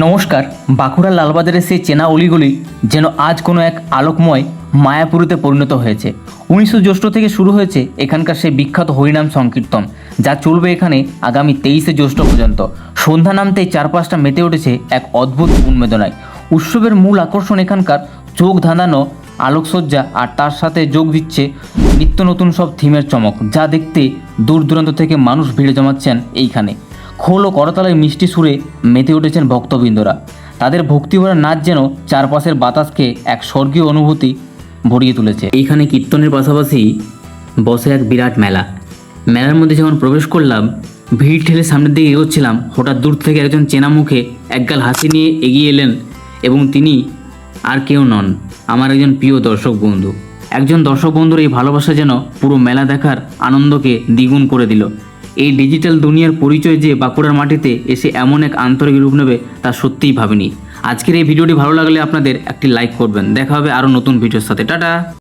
নমস্কার। বাঁকুড়ার লালবাজারের সেই চেনা অলিগলি যেন আজ কোনো এক আলোকময় মায়াপুরীতে পরিণত হয়েছে। 19 জ্যৈষ্ঠ থেকে শুরু হয়েছে এখানকার সেই বিখ্যাত হরিনাম সংকীর্তন, যা চলবে এখানে আগামী 23 জ্যৈষ্ঠ পর্যন্ত। সন্ধ্যা নামতেই চারপাশটা মেতে উঠেছে এক অদ্ভুত উন্মেদনায়। উৎসবের মূল আকর্ষণ এখানকার চোখ ধাঁধানো আলোকসজ্জা, আর তার সাথে যোগ দিচ্ছে নিত্য নতুন সব থিমের চমক, যা দেখতে দূর দূরান্ত থেকে মানুষ ভিড়ে জমাচ্ছেন এইখানে। খোল ও করতালের মিষ্টি সুরে মেতে উঠেছেন ভক্তবৃন্দরা। তাদের ভক্তিভরা নাচ যেন চারপাশের বাতাসকে এক স্বর্গীয় অনুভূতি ভরিয়ে তুলেছে। এইখানে কীর্তনের পাশাপাশি বসে এক বিরাট মেলা। মেলার মধ্যে যখন প্রবেশ করলাম, ভিড় ঠেলে সামনের দিকে এগোচ্ছিলাম, হঠাৎ দূর থেকে একজন চেনা মুখে একগাল হাসি নিয়ে এগিয়ে এলেন, এবং তিনি আর কেউ নন, আমার একজন প্রিয় দর্শক বন্ধু। একজন দর্শক বন্ধুর এই ভালোবাসা যেন পুরো মেলা দেখার আনন্দকে দ্বিগুণ করে দিল। এই ডিজিটাল দুনিয়ার পরিচয় যে বাঁকুড়ার মাটিতে এসে এমন এক আন্তরিক রূপ নেবে তা সত্যিই ভাবিনি। আজকের এই ভিডিওটি ভালো লাগলে আপনাদের একটি লাইক করবেন। দেখা হবে আরও নতুন ভিডিওর সাথে। টাটা।